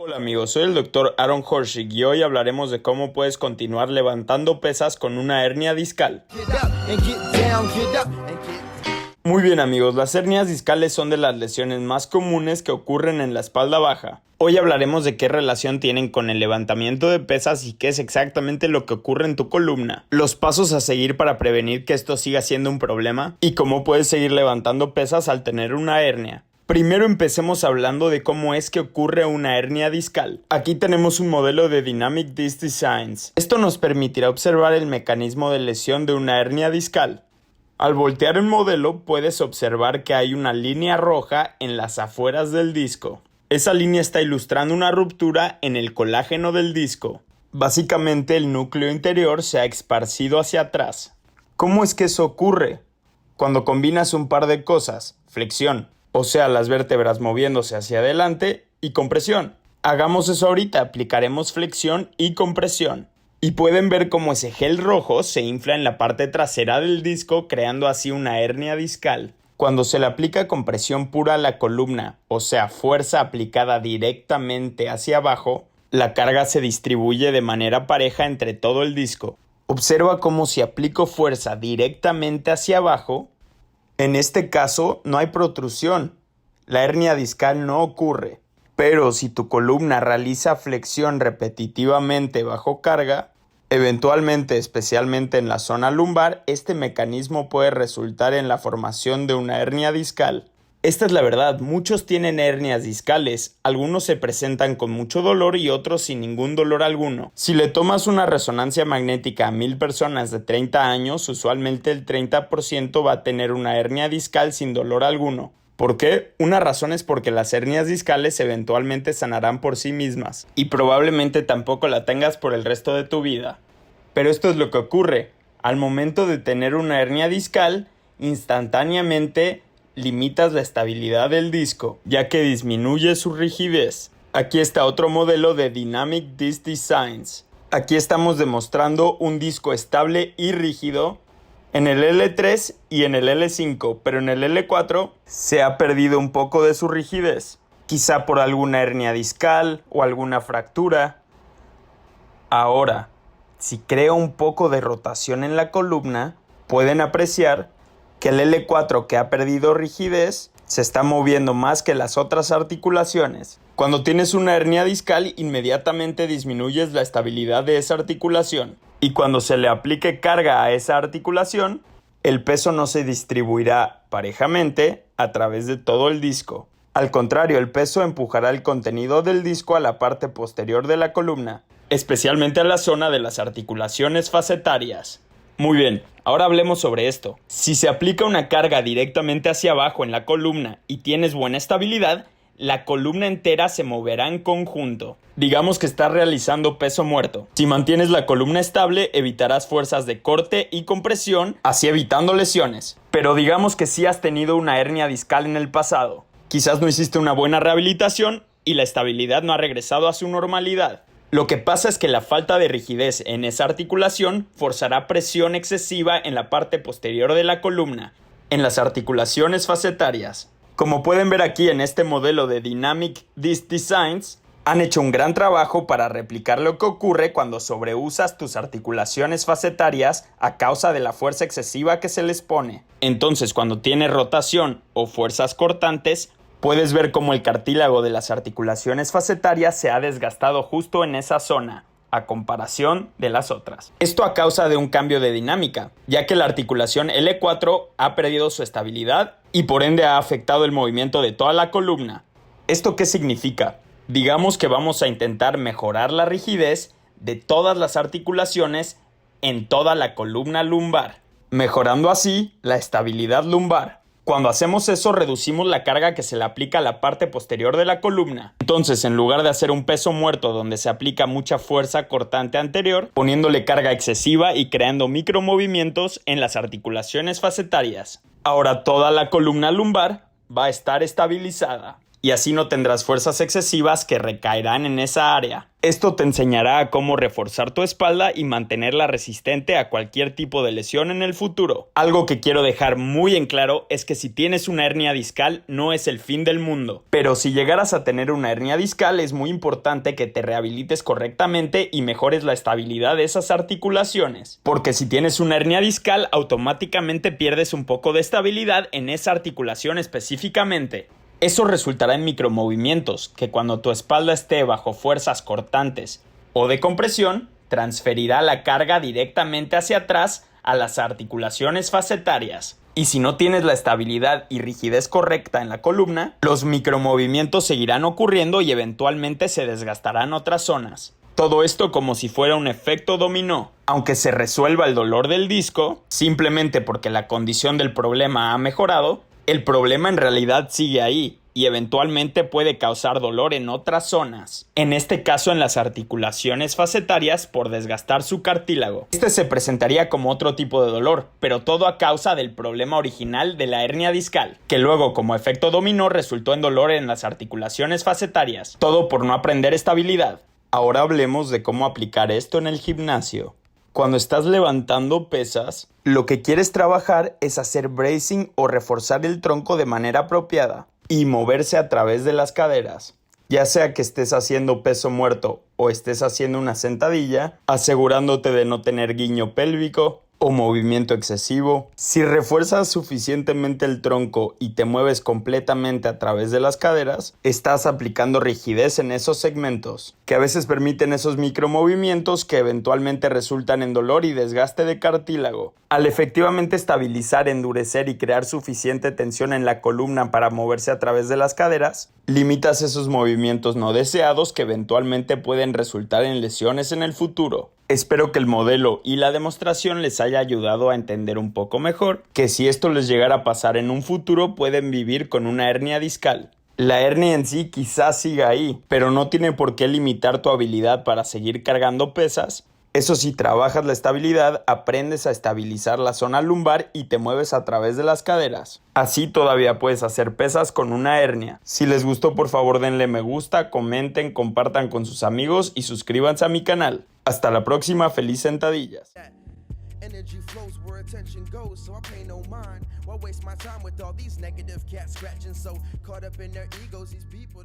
Hola amigos, soy el Dr. Aaron Horschig y hoy hablaremos de cómo puedes continuar levantando pesas con una hernia discal. Muy bien amigos, las hernias discales son de las lesiones más comunes que ocurren en la espalda baja. Hoy hablaremos de qué relación tienen con el levantamiento de pesas y qué es exactamente lo que ocurre en tu columna, los pasos a seguir para prevenir que esto siga siendo un problema y cómo puedes seguir levantando pesas al tener una hernia. Primero empecemos hablando de cómo es que ocurre una hernia discal. Aquí tenemos un modelo de Dynamic Disc Designs. Esto nos permitirá observar el mecanismo de lesión de una hernia discal. Al voltear el modelo puedes observar que hay una línea roja en las afueras del disco. Esa línea está ilustrando una ruptura en el colágeno del disco. Básicamente el núcleo interior se ha esparcido hacia atrás. ¿Cómo es que eso ocurre? Cuando combinas un par de cosas, flexión, o sea, las vértebras moviéndose hacia adelante, y compresión. Hagamos eso ahorita, aplicaremos flexión y compresión. Y pueden ver cómo ese gel rojo se infla en la parte trasera del disco, creando así una hernia discal. Cuando se le aplica compresión pura a la columna, o sea, fuerza aplicada directamente hacia abajo, la carga se distribuye de manera pareja entre todo el disco. Observa cómo si aplico fuerza directamente hacia abajo, en este caso no hay protrusión, la hernia discal no ocurre, pero si tu columna realiza flexión repetitivamente bajo carga, eventualmente, especialmente en la zona lumbar, este mecanismo puede resultar en la formación de una hernia discal. Esta es la verdad, muchos tienen hernias discales, algunos se presentan con mucho dolor y otros sin ningún dolor alguno. Si le tomas una resonancia magnética a 1000 personas de 30 años, usualmente el 30% va a tener una hernia discal sin dolor alguno. ¿Por qué? Una razón es porque las hernias discales eventualmente sanarán por sí mismas y probablemente tampoco la tengas por el resto de tu vida. Pero esto es lo que ocurre. Al momento de tener una hernia discal, instantáneamente limitas la estabilidad del disco, ya que disminuye su rigidez. Aquí está otro modelo de Dynamic Disc Designs. Aquí estamos demostrando un disco estable y rígido en el L3 y en el L5, pero en el L4 se ha perdido un poco de su rigidez, quizá por alguna hernia discal o alguna fractura. Ahora, si creo un poco de rotación en la columna, pueden apreciar que el L4 que ha perdido rigidez se está moviendo más que las otras articulaciones. Cuando tienes una hernia discal, inmediatamente disminuyes la estabilidad de esa articulación. Y cuando se le aplique carga a esa articulación, el peso no se distribuirá parejamente a través de todo el disco. Al contrario, el peso empujará el contenido del disco a la parte posterior de la columna, especialmente a la zona de las articulaciones facetarias. Muy bien, ahora hablemos sobre esto. Si se aplica una carga directamente hacia abajo en la columna y tienes buena estabilidad, la columna entera se moverá en conjunto. Digamos que estás realizando peso muerto. Si mantienes la columna estable, evitarás fuerzas de corte y compresión, así evitando lesiones. Pero digamos que sí has tenido una hernia discal en el pasado. Quizás no hiciste una buena rehabilitación y la estabilidad no ha regresado a su normalidad. Lo que pasa es que la falta de rigidez en esa articulación forzará presión excesiva en la parte posterior de la columna, en las articulaciones facetarias. Como pueden ver aquí en este modelo de Dynamic Disc Designs, han hecho un gran trabajo para replicar lo que ocurre cuando sobreusas tus articulaciones facetarias a causa de la fuerza excesiva que se les pone. Entonces, cuando tienes rotación o fuerzas cortantes, puedes ver cómo el cartílago de las articulaciones facetarias se ha desgastado justo en esa zona, a comparación de las otras. Esto a causa de un cambio de dinámica, ya que la articulación L4 ha perdido su estabilidad y por ende ha afectado el movimiento de toda la columna. ¿Esto qué significa? Digamos que vamos a intentar mejorar la rigidez de todas las articulaciones en toda la columna lumbar, mejorando así la estabilidad lumbar. Cuando hacemos eso, reducimos la carga que se le aplica a la parte posterior de la columna. Entonces, en lugar de hacer un peso muerto donde se aplica mucha fuerza cortante anterior, poniéndole carga excesiva y creando micromovimientos en las articulaciones facetarias. Ahora toda la columna lumbar va a estar estabilizada y así no tendrás fuerzas excesivas que recaerán en esa área. Esto te enseñará a cómo reforzar tu espalda y mantenerla resistente a cualquier tipo de lesión en el futuro. Algo que quiero dejar muy en claro es que si tienes una hernia discal no es el fin del mundo. Pero si llegaras a tener una hernia discal es muy importante que te rehabilites correctamente y mejores la estabilidad de esas articulaciones. Porque si tienes una hernia discal automáticamente pierdes un poco de estabilidad en esa articulación específicamente. Eso resultará en micromovimientos, que cuando tu espalda esté bajo fuerzas cortantes o de compresión, transferirá la carga directamente hacia atrás a las articulaciones facetarias. Y si no tienes la estabilidad y rigidez correcta en la columna, los micromovimientos seguirán ocurriendo y eventualmente se desgastarán otras zonas. Todo esto como si fuera un efecto dominó. Aunque se resuelva el dolor del disco, simplemente porque la condición del problema ha mejorado, el problema en realidad sigue ahí y eventualmente puede causar dolor en otras zonas. En este caso en las articulaciones facetarias por desgastar su cartílago. Este se presentaría como otro tipo de dolor, pero todo a causa del problema original de la hernia discal, que luego como efecto dominó resultó en dolor en las articulaciones facetarias. Todo por no aprender estabilidad. Ahora hablemos de cómo aplicar esto en el gimnasio. Cuando estás levantando pesas, lo que quieres trabajar es hacer bracing o reforzar el tronco de manera apropiada y moverse a través de las caderas. Ya sea que estés haciendo peso muerto o estés haciendo una sentadilla, asegurándote de no tener guiño pélvico o movimiento excesivo. Si refuerzas suficientemente el tronco y te mueves completamente a través de las caderas, estás aplicando rigidez en esos segmentos, que a veces permiten esos micromovimientos que eventualmente resultan en dolor y desgaste de cartílago. Al efectivamente estabilizar, endurecer y crear suficiente tensión en la columna para moverse a través de las caderas, limitas esos movimientos no deseados que eventualmente pueden resultar en lesiones en el futuro. Espero que el modelo y la demostración les haya ayudado a entender un poco mejor que si esto les llegara a pasar en un futuro pueden vivir con una hernia discal. La hernia en sí quizás siga ahí, pero no tiene por qué limitar tu habilidad para seguir cargando pesas. Eso sí, trabajas la estabilidad, aprendes a estabilizar la zona lumbar y te mueves a través de las caderas. Así todavía puedes hacer pesas con una hernia. Si les gustó, por favor denle me gusta, comenten, compartan con sus amigos y suscríbanse a mi canal. Hasta la próxima, feliz sentadillas. Energy flows where attention goes, so I pay no mind. Why waste my time with all these negative cats scratching? So caught up in their egos, these people.